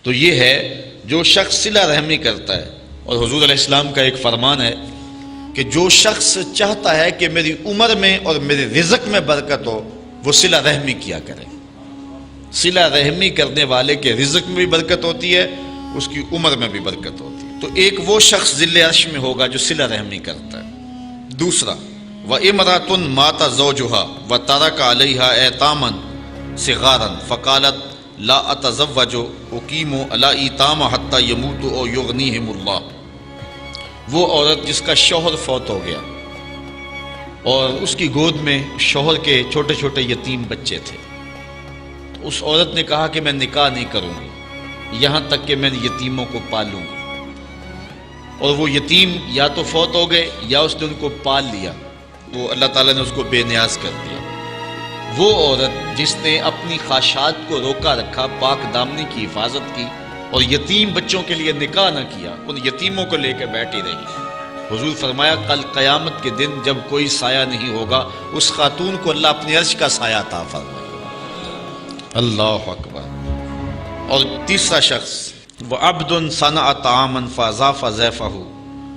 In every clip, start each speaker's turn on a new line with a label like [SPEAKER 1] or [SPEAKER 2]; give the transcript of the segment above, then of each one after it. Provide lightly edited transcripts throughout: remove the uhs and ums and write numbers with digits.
[SPEAKER 1] تو یہ ہے جو شخص صلہ رحمی کرتا ہے. اور حضور علیہ السلام کا ایک فرمان ہے کہ جو شخص چاہتا ہے کہ میری عمر میں اور میرے رزق میں برکت ہو وہ صلہ رحمی کیا کرے. صلہ رحمی کرنے والے کے رزق میں بھی برکت ہوتی ہے، اس کی عمر میں بھی برکت ہوتی ہے. تو ایک وہ شخص ذل عرش میں ہوگا جو صلہ رحمی کرتا ہے. دوسرا وَإِمْرَأَةٌ مَاتَ زَوْجُهَا وَتَرَكَ عَلَيْهَا أَيْتَامًا صِغَارًا فَقَالَتْ لَا أَتَزَوَّجُ أُقِيمُ عَلَى أَيْتَامَ حَتَّى يَمُوتُوا أَوْ يُغْنِيهِمُ اللَّهُ. وہ عورت جس کا شوہر فوت ہو گیا اور اس کی گود میں شوہر کے چھوٹے چھوٹے یتیم بچے تھے، تو اس عورت نے کہا کہ میں نکاح نہیں کروں گی یہاں تک کہ میں یتیموں کو پالوں گی. اور وہ یتیم یا تو فوت ہو گئے یا اس نے ان کو پال لیا، تو اللہ تعالیٰ نے اس کو بے نیاز کر دیا. وہ عورت جس نے اپنی خواہشات کو روکا رکھا، پاک دامنی کی حفاظت کی اور یتیم بچوں کے لیے نکاح نہ کیا، ان یتیموں کو لے کے بیٹھی رہی. حضور فرمایا کل قیامت کے دن جب کوئی سایہ نہیں ہوگا اس خاتون کو اللہ اپنے عرش کا سایہ عطا فرمائے. اللہ اکبر. اور تیسرا شخص وَعَبْدٌ صَنَعَ طَعَامًا فَأَضَافَ ضَيْفَهُ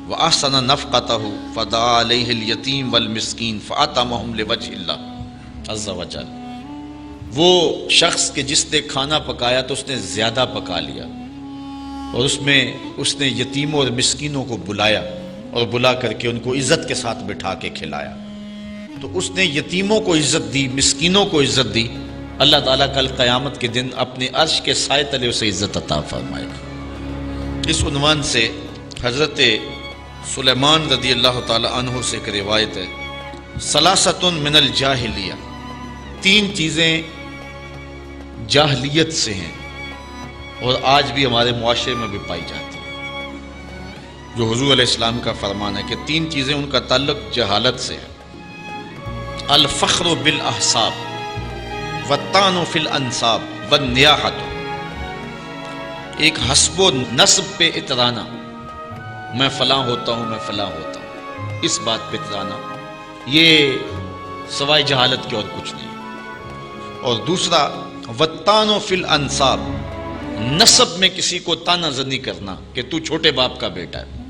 [SPEAKER 1] وَأَحْسَنَ نَفْقَتَهُ فَدَعَا عَلَيْهِ الْيَتِيمَ وَالْمِسْكِينَ فَأَطْعَمَهُمْ لِوَجْهِ اللَّهِ عَزَّ وَجَلَّ. وہ شخص کہ جس نے کھانا پکایا تو اس نے زیادہ پکا لیا اور اس نے یتیموں اور مسکینوں کو بلایا اور بلا کر کے ان کو عزت کے ساتھ بٹھا کے کھلایا. تو اس نے یتیموں کو عزت دی، مسکینوں کو عزت دی. اللہ تعالیٰ کل قیامت کے دن اپنے عرش کے سائے تلے اسے عزت عطا فرمائے گا. اس عنوان سے حضرت سلیمان رضی اللہ تعالی عنہ سے ایک روایت ہے، ثلاثۃ من الجاہلیہ، تین چیزیں جاہلیت سے ہیں اور آج بھی ہمارے معاشرے میں بھی پائی جاتی ہیں. جو حضور علیہ السلام کا فرمان ہے کہ تین چیزیں ان کا تعلق جہالت سے ہے. الفخر بالاحساب والطعن فی الانساب والنیاحۃ، ایک حسب و نسب پہ اترانا، میں فلاں ہوتا ہوں میں فلاں ہوتا ہوں، اس بات پہ اترانا، یہ سوائے جہالت کے اور کچھ نہیں. اور دوسرا والطعن فی الانساب، نسب میں کسی کو طعنہ زنی کرنا کہ تو چھوٹے باپ کا بیٹا ہے.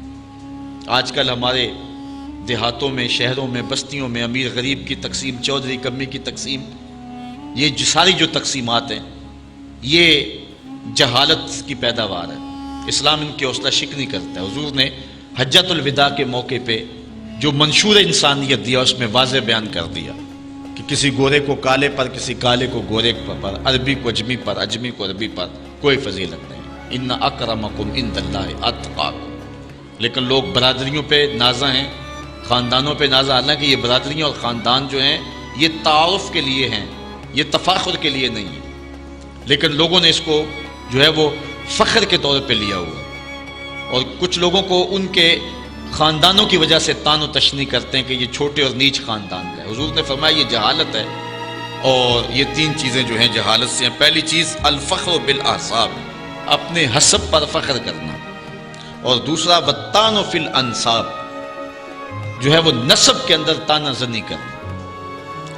[SPEAKER 1] آج کل ہمارے دیہاتوں میں، شہروں میں، بستیوں میں امیر غریب کی تقسیم، چودھری کمی کی تقسیم، یہ ساری جو تقسیمات ہیں یہ جہالت کی پیداوار ہے. اسلام ان کی حوصلہ شکنی کرتا ہے. حضور نے حجۃ الوداع کے موقع پہ جو منشور انسانیت دیا اس میں واضح بیان کر دیا کہ کسی گورے کو کالے پر، کسی کالے کو گورے پر، عربی کو اجمی پر، اجمی کو عربی پر کوئی فضیلت نہیں. ان اکرمکم عند اللہ اتقاکم. لیکن لوگ برادریوں پہ نازاں ہیں، خاندانوں پہ نازاں، حالانکہ یہ برادریاں اور خاندان جو ہیں یہ تعارف کے لیے ہیں، یہ تفاخر کے لیے نہیں ہے. لیکن لوگوں نے اس کو جو ہے وہ فخر کے طور پہ لیا ہوا، اور کچھ لوگوں کو ان کے خاندانوں کی وجہ سے طعن و تشنیع کرتے ہیں کہ یہ چھوٹے اور نیچ خاندان کا ہے. حضور نے فرمایا یہ جہالت ہے، اور یہ تین چیزیں جو ہیں جہالت سے ہیں. پہلی چیز الفخر بالاحساب، اپنے حسب پر فخر کرنا، اور دوسرا والطعن فی الانساب، جو ہے وہ نسب کے اندر طعنہ زنی کرنا.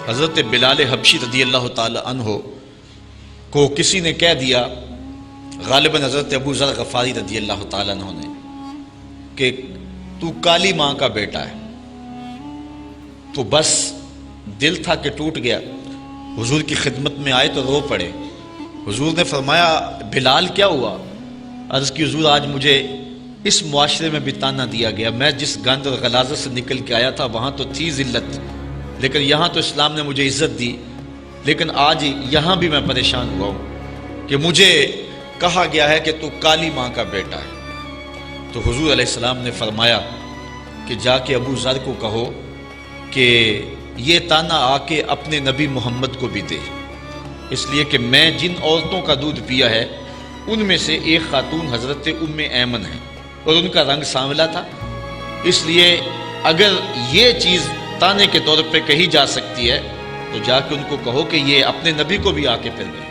[SPEAKER 1] حضرت بلال حبشی رضی اللہ تعالی عنہ کو کسی نے کہہ دیا، غالباً حضرت ابو ذر غفاری رضی اللہ تعالی عنہ نے، کہ تو کالی ماں کا بیٹا ہے. تو بس دل تھا کہ ٹوٹ گیا. حضور کی خدمت میں آئے تو رو پڑے. حضور نے فرمایا بلال کیا ہوا؟ عرض کی حضور آج مجھے اس معاشرے میں بھی طعنہ دیا گیا، میں جس گند اور غلاظت سے نکل کے آیا تھا وہاں تو تھی ذلت، لیکن یہاں تو اسلام نے مجھے عزت دی، لیکن آج یہاں بھی میں پریشان ہوا ہوں کہ مجھے کہا گیا ہے کہ تو کالی ماں کا بیٹا ہے. تو حضور علیہ السلام نے فرمایا کہ جا کے ابو ذر کو کہو کہ یہ طعنہ آ کے اپنے نبی محمد کو بھی دے، اس لیے کہ میں جن عورتوں کا دودھ پیا ہے ان میں سے ایک خاتون حضرت ام ایمن ہے اور ان کا رنگ سانولا تھا، اس لیے اگر یہ چیز طعنے کے طور پہ کہی جا سکتی ہے تو جا کے ان کو کہو کہ یہ اپنے نبی کو بھی آ کے پھر گئے.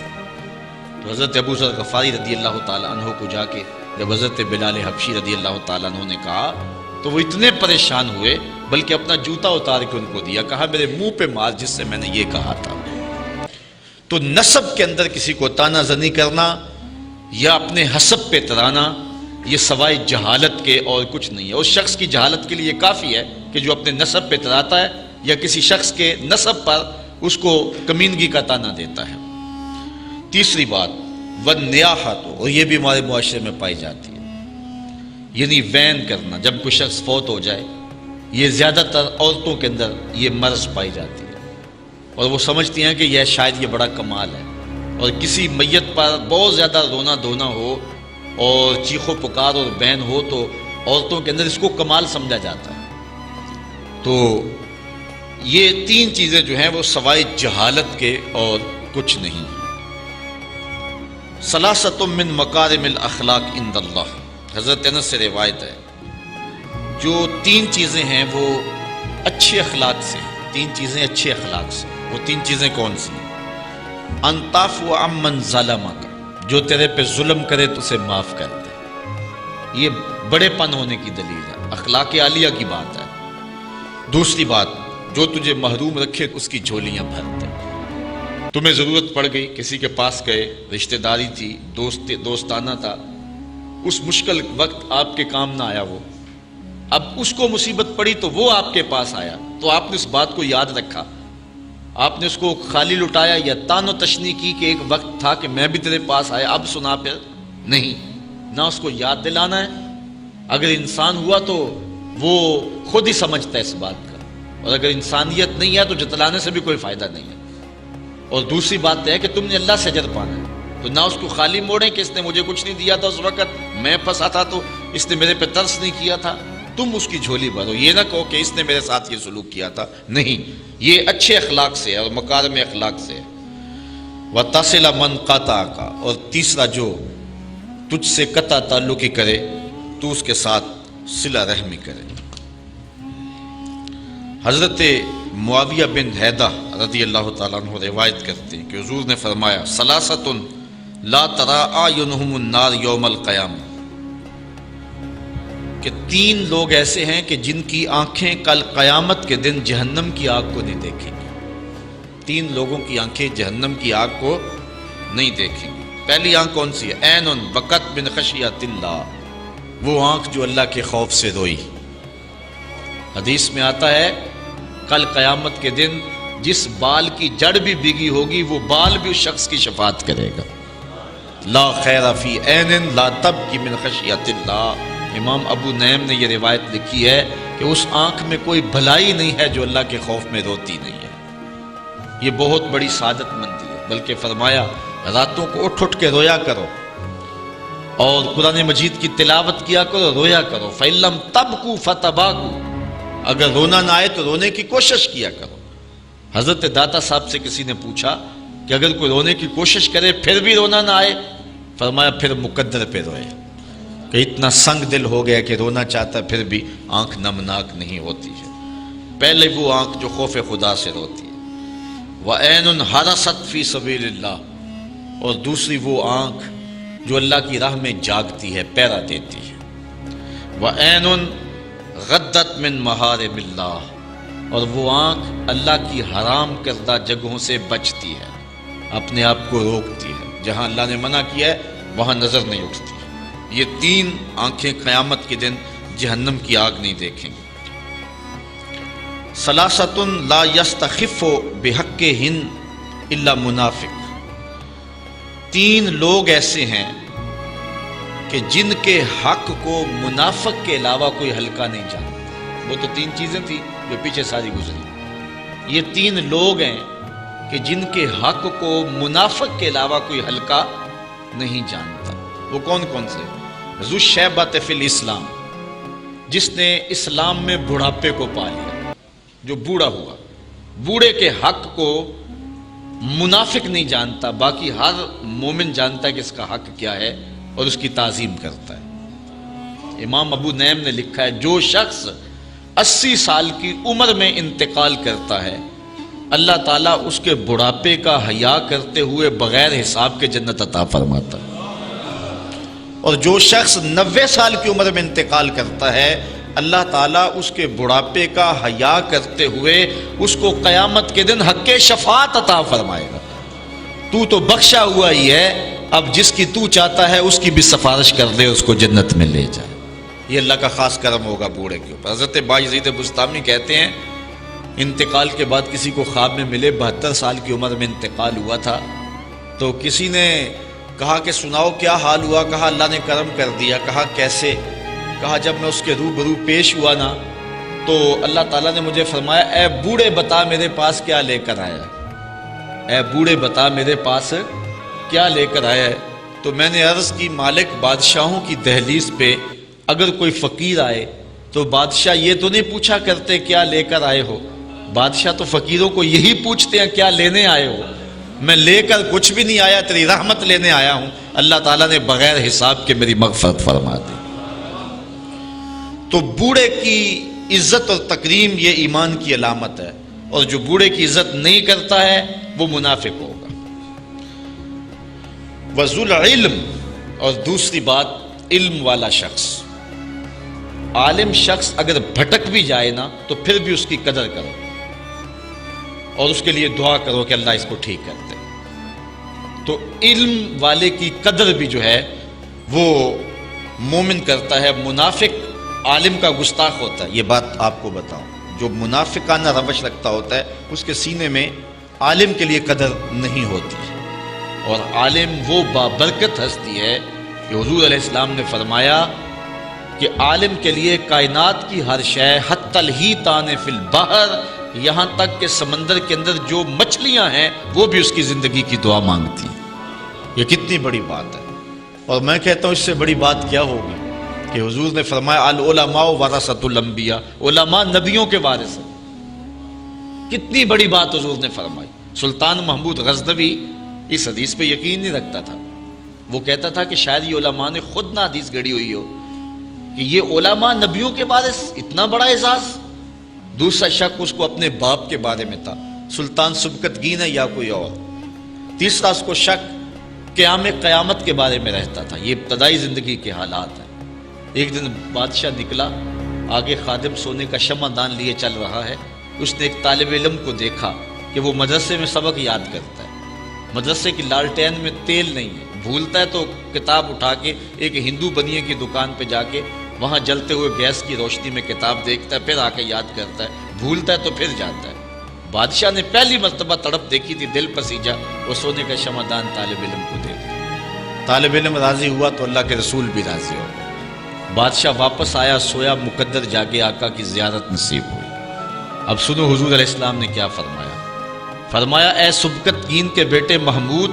[SPEAKER 1] تو حضرت ابو ذر غفاری رضی اللہ تعالی عنہ کو جا کے جب حضرت بلال حبشی رضی اللہ تعالیٰ عنہ نے کہا تو وہ اتنے پریشان ہوئے، بلکہ اپنا جوتا اتار کے ان کو دیا، کہا میرے منہ پہ مار جس سے میں نے یہ کہا تھا. تو نسب کے اندر کسی کو طعنہ زنی کرنا یا اپنے حسب پہ ترانا، یہ سوائے جہالت کے اور کچھ نہیں ہے۔ اس شخص کی جہالت کے لیے کافی ہے کہ جو اپنے نسب پہ تراتا ہے یا کسی شخص کے نسب پر اس کو کمینگی کا طعنہ دیتا ہے۔ تیسری بات والنیاحۃ، اور یہ بھی ہمارے معاشرے میں پائی جاتی ہے، یعنی وین کرنا۔ جب کوئی شخص فوت ہو جائے، یہ زیادہ تر عورتوں کے اندر یہ مرض پائی جاتی ہے، اور وہ سمجھتی ہیں کہ یہ شاید یہ بڑا کمال ہے، اور کسی میت پر بہت زیادہ رونا دھونا ہو اور چیخ و پکار اور بین ہو تو عورتوں کے اندر اس کو کمال سمجھا جاتا ہے۔ تو یہ تین چیزیں جو ہیں وہ سوائے جہالت کے اور کچھ نہیں۔ ثلاثۃ من مکارم الاخلاق عند اللہ، حضرت انس سے روایت ہے، جو تین چیزیں ہیں وہ اچھے اخلاق سے ہیں، تین چیزیں اچھے اخلاق سے۔ وہ تین چیزیں کون سی ہیں؟ ان تعفو عمن ظلمک، جو تیرے پہ ظلم کرے تو اسے معاف کر دے۔ یہ بڑے پن ہونے کی دلیل ہے، اخلاق عالیہ کی بات ہے۔ دوسری بات، جو تجھے محروم رکھے اس کی جھولیاں بھر دے۔ تمہیں ضرورت پڑ گئی، کسی کے پاس گئے، رشتہ داری تھی، دوستانہ تھا، اس مشکل وقت آپ کے کام نہ آیا وہ، اب اس کو مصیبت پڑی تو وہ آپ کے پاس آیا، تو آپ نے اس بات کو یاد رکھا، آپ نے اس کو خالی لٹایا یا تان و تشنی کی کہ ایک وقت تھا کہ میں بھی تیرے پاس آیا، اب سنا پھر نہیں، نہ اس کو یاد دلانا ہے۔ اگر انسان ہوا تو وہ خود ہی سمجھتا ہے اس بات کا، اور اگر انسانیت نہیں ہے تو جتلانے سے بھی کوئی فائدہ نہیں ہے۔ اور دوسری بات ہے کہ تم نے اللہ سے اجر پانا ہے، تو نہ اس کو خالی موڑیں کہ اس نے مجھے کچھ نہیں دیا تھا اس وقت، میں پھنسا تھا تو اس نے میرے پہ ترس نہیں کیا تھا، تم اس کی جھولی بھرو۔ یہ نہ کہو کہ اس نے میرے ساتھ یہ سلوک کیا تھا، نہیں، یہ اچھے اخلاق سے ہے اور مکارم اخلاق سے ہے۔ وَتَصِلَ مَنْ قَطَعَكَ، اور تیسرا جو تجھ سے قطع تعلقی کرے تو اس کے ساتھ صلہ رحمی کرے۔ حضرت معاویہ بن حیدہ رضی اللہ تعالیٰ عنہ روایت کرتے ہیں کہ حضور نے فرمایا ثلاثۃ لا ترى اعینہم النار یوم القیامہ، کہ تین لوگ ایسے ہیں کہ جن کی آنکھیں کل قیامت کے دن جہنم کی آگ کو نہیں دیکھیں گی۔ تین لوگوں کی آنکھیں جہنم کی آگ کو نہیں دیکھیں گی۔ پہلی آنکھ کون سی ہے؟ عین بکت من خشیۃ اللہ، وہ آنکھ جو اللہ کے خوف سے روئی۔ حدیث میں آتا ہے کل قیامت کے دن جس بال کی جڑ بھی بھیگی ہوگی وہ بال بھی اس شخص کی شفاعت کرے گا۔ لا خیر فی عین لا تبکی من خشیۃ اللہ، امام ابو نعیم نے یہ روایت لکھی ہے کہ اس آنکھ میں کوئی بھلائی نہیں ہے جو اللہ کے خوف میں روتی نہیں ہے۔ یہ بہت بڑی سعادت مندی ہے، بلکہ فرمایا راتوں کو اٹھ اٹھ کے رویا کرو اور قرآن مجید کی تلاوت کیا کرو، رویا کرو۔ فَإِن لَّمْ تَبْكُوا فَتَبَاكُوا، اگر رونا نہ آئے تو رونے کی کوشش کیا کرو۔ حضرت داتا صاحب سے کسی نے پوچھا کہ اگر کوئی رونے کی کوشش کرے پھر بھی رونا نہ آئے، فرمایا پھر مقدر پہ روئے، کہ اتنا سنگ دل ہو گیا کہ رونا چاہتا پھر بھی آنکھ نمناک نہیں ہوتی ہے۔ پہلے وہ آنکھ جو خوف خدا سے روتی ہے، وَعَيْنٌ حَرَسَتْ فِي سَبِيلِ اللَّهِ، اور دوسری وہ آنکھ جو اللہ کی راہ میں جاگتی ہے، پہرا دیتی ہے۔ وَعَيْنٌ غَدَّتْ مِن مَحَارِمِ اللَّهِ، اور وہ آنکھ اللہ کی حرام کردہ جگہوں سے بچتی ہے، اپنے آپ کو روکتی ہے، جہاں اللہ نے منع کیا ہے وہاں نظر نہیں اٹھتی۔ یہ تین آنکھیں قیامت کے دن جہنم کی آگ نہیں دیکھیں گی۔ ثلاثۃ لا یستخف بحقہن الا منافق، تین لوگ ایسے ہیں کہ جن کے حق کو منافق کے علاوہ کوئی ہلکا نہیں جانتا۔ وہ تو تین چیزیں تھیں جو پیچھے ساری گزری، یہ تین لوگ ہیں کہ جن کے حق کو منافق کے علاوہ کوئی ہلکا نہیں جانتا۔ وہ کون کون سے؟ ذو الشیبۃ فی الاسلام، جس نے اسلام میں بڑھاپے کو پا لیا، جو بوڑھا ہوا، بوڑھے کے حق کو منافق نہیں جانتا، باقی ہر مومن جانتا ہے کہ اس کا حق کیا ہے اور اس کی تعظیم کرتا ہے۔ امام ابو نعیم نے لکھا ہے جو شخص 80 سال کی عمر میں انتقال کرتا ہے، اللہ تعالیٰ اس کے بڑھاپے کا حیا کرتے ہوئے بغیر حساب کے جنت عطا فرماتا ہے، اور جو شخص 90 سال کی عمر میں انتقال کرتا ہے، اللہ تعالیٰ اس کے بڑھاپے کا حیا کرتے ہوئے اس کو قیامت کے دن حق شفاعت عطا فرمائے گا۔ تو تو بخشا ہوا ہی ہے، اب جس کی تو چاہتا ہے اس کی بھی سفارش کر دے، اس کو جنت میں لے جائے۔ یہ اللہ کا خاص کرم ہوگا بوڑھے کے اوپر۔ حضرت باجزید بستامی کہتے ہیں انتقال کے بعد کسی کو خواب میں ملے، 72 سال کی عمر میں انتقال ہوا تھا، تو کسی نے کہا کہ سناؤ کیا حال ہوا؟ کہا اللہ نے کرم کر دیا۔ کہا کیسے؟ کہا جب میں اس کے روبرو پیش ہوا نا تو اللہ تعالیٰ نے مجھے فرمایا اے بوڑھے بتا میرے پاس کیا لے کر آیا، اے بوڑھے بتا میرے پاس کیا لے کر آیا ہے۔ تو میں نے عرض کی مالک بادشاہوں کی دہلیز پہ اگر کوئی فقیر آئے تو بادشاہ یہ تو نہیں پوچھا کرتے کیا لے کر آئے ہو، بادشاہ تو فقیروں کو یہی پوچھتے ہیں کیا لینے آئے ہو۔ میں لے کر کچھ بھی نہیں آیا، تیری رحمت لینے آیا ہوں، اللہ تعالیٰ نے بغیر حساب کے میری مغفرت فرما دی۔ تو بوڑھے کی عزت اور تکریم یہ ایمان کی علامت ہے، اور جو بوڑھے کی عزت نہیں کرتا ہے وہ منافق ہوگا۔ وذو العلم، اور دوسری بات علم والا شخص، عالم شخص اگر بھٹک بھی جائے نا تو پھر بھی اس کی قدر کرو اور اس کے لیے دعا کرو کہ اللہ اس کو ٹھیک کر دے۔ تو علم والے کی قدر بھی جو ہے وہ مومن کرتا ہے۔ منافق عالم کا گستاخ ہوتا ہے، یہ بات آپ کو بتاؤں، جو منافقانہ روش رکھتا ہوتا ہے اس کے سینے میں عالم کے لیے قدر نہیں ہوتی، اور عالم وہ بابرکت ہستی ہے کہ حضور علیہ السلام نے فرمایا کہ عالم کے لیے کائنات کی ہر شے حتی الحیتان فی البحر، یہاں تک کہ سمندر کے اندر جو مچھلیاں ہیں وہ بھی اس کی زندگی کی دعا مانگتی ہیں۔ یہ کتنی بڑی بات ہے، اور میں کہتا ہوں اس سے بڑی بات کیا ہوگی کہ حضور نے فرمایا العلماء ورثۃ الانبیاء، علماء نبیوں کے وارث ہیں۔ کتنی بڑی بات حضور نے فرمائی۔ سلطان محمود غزنوی اس حدیث پہ یقین نہیں رکھتا تھا، وہ کہتا تھا کہ شاید یہ علماء نے خود نہ حدیث گڑی ہوئی ہو کہ یہ علماء نبیوں کے وارث، اتنا بڑا اعزاز۔ دوسرا شک اس کو اپنے باپ کے بارے میں تھا، سلطان سبکتگین ہے یا کوئی اور۔ تیسرا اس کو شک قیامت کے بارے میں رہتا تھا۔ یہ ابتدائی زندگی کے حالات ہیں۔ ایک دن بادشاہ نکلا، آگے خادم سونے کا شمع دان لیے چل رہا ہے، اس نے ایک طالب علم کو دیکھا کہ وہ مدرسے میں سبق یاد کرتا ہے، مدرسے کی لالٹین میں تیل نہیں ہے، بھولتا ہے تو کتاب اٹھا کے ایک ہندو بنیے کی دکان پہ جا کے وہاں جلتے ہوئے گیس کی روشنی میں کتاب دیکھتا ہے، پھر آ کے یاد کرتا ہے، بھولتا ہے تو پھر جاتا ہے۔ بادشاہ نے پہلی مرتبہ تڑپ دیکھی تھی، دل پسیجا، وہ سونے کا شمع دان طالب علم کو دے دیا۔ طالب علم راضی ہوا تو اللہ کے رسول بھی راضی ہو گئے۔ بادشاہ واپس آیا، سویا، مقدر جاگے آقا کی زیارت نصیب ہوئی۔ اب سنو حضور علیہ السلام نے کیا فرمایا۔ فرمایا اے سبکتگین کے بیٹے محمود،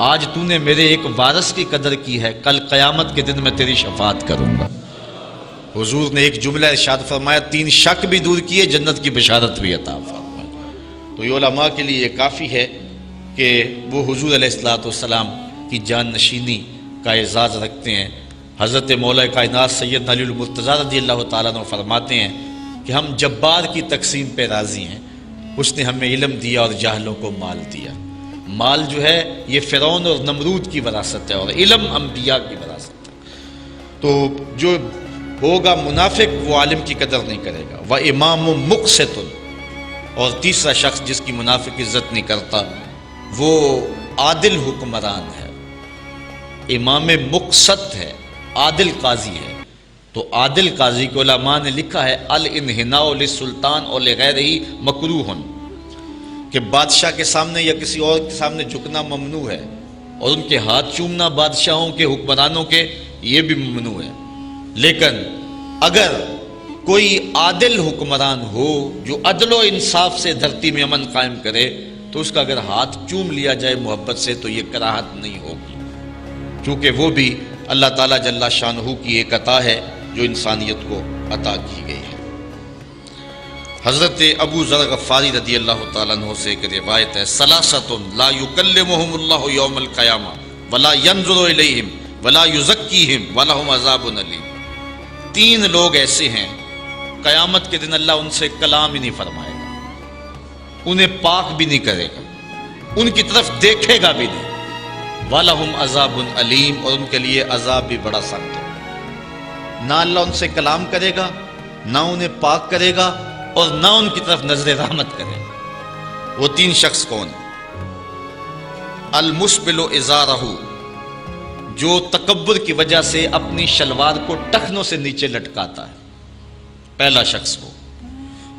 [SPEAKER 1] آج تو نے میرے ایک وارث کی قدر کی ہے، کل قیامت کے دن میں تیری شفاعت کروں گا۔ حضور نے ایک جملہ ارشاد فرمایا، 3 شک بھی دور کیے، جنت کی بشارت بھی عطا فرمائی۔ تو یہ علماء کے لیے یہ کافی ہے کہ وہ حضور علیہ السلام کی جان نشینی کا اعزاز رکھتے ہیں۔ حضرت مولا کائنات سید علی المرتضیٰ رضی اللہ تعالیٰ عنہ فرماتے ہیں کہ ہم جبار کی تقسیم پہ راضی ہیں، اس نے ہمیں علم دیا اور جاہلوں کو مال دیا۔ مال جو ہے یہ فرعون اور نمرود کی وراثت ہے، اور علم انبیاء کی وراثت ہے۔ تو جو ہوگا منافق وہ عالم کی قدر نہیں کرے گا۔ وَإِمَامٌ مُقْسِطٌ، اور تیسرا شخص جس کی منافق عزت نہیں کرتا وہ عادل حکمران ہے، امام مقسط ہے، عادل قاضی ہے۔ تو عادل قاضی کو علماء نے لکھا ہے الانحناء للسلطان اور لغیرہ مکروہ، کہ بادشاہ کے سامنے یا کسی اور کے سامنے جھکنا ممنوع ہے، اور ان کے ہاتھ چومنا بادشاہوں کے حکمرانوں کے یہ بھی ممنوع ہے۔ لیکن اگر کوئی عادل حکمران ہو جو عدل و انصاف سے دھرتی میں امن قائم کرے تو اس کا اگر ہاتھ چوم لیا جائے محبت سے تو یہ کراہت نہیں ہوگی، کیونکہ وہ بھی اللہ تعالیٰ جل شانہ کی ایک عطا ہے جو انسانیت کو عطا کی گئی ہے۔ حضرت ابو ذر غفاری رضی اللہ تعالیٰ عنہ سے ایک روایت ہے، ثلاثۃ لا یکلمہم اللہ یوم القیامہ ولا ینظر الیہم ولا یزکیہم ولہم عذاب علیم۔ 3 لوگ ایسے ہیں قیامت کے دن اللہ ان سے کلام ہی نہیں فرمائے گا، انہیں پاک بھی نہیں کرے گا، ان کی طرف دیکھے گا بھی نہیں۔ وَلَهُمْ عَذَابٌ عَلِيمٌ، اور ان کے لیے عذاب بھی بڑا سخت ہے۔ نہ اللہ ان سے کلام کرے گا، نہ انہیں پاک کرے گا، اور نہ ان کی طرف نظر رحمت کرے گا۔ وہ 3 شخص کون ہیں؟ المسبل ازارہ، جو تکبر کی وجہ سے اپنی شلوار کو ٹخنوں سے نیچے لٹکاتا ہے، پہلا شخص وہ۔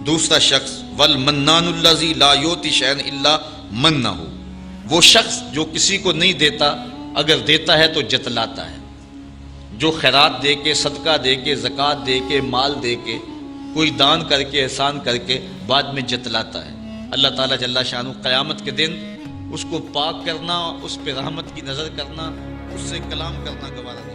[SPEAKER 1] دوسرا شخص والمنان الذی لا یؤتی شیئا الا منہ، وہ شخص جو کسی کو نہیں دیتا، اگر دیتا ہے تو جتلاتا ہے، جو خیرات دے کے، صدقہ دے کے، زکوٰۃ دے کے، مال دے کے، کوئی دان کر کے، احسان کر کے بعد میں جتلاتا ہے۔ اللہ تعالیٰ جل شانہ قیامت کے دن اس کو پاک کرنا، اس پہ رحمت کی نظر کرنا، اس سے کلام کرنا گوارا نہیں۔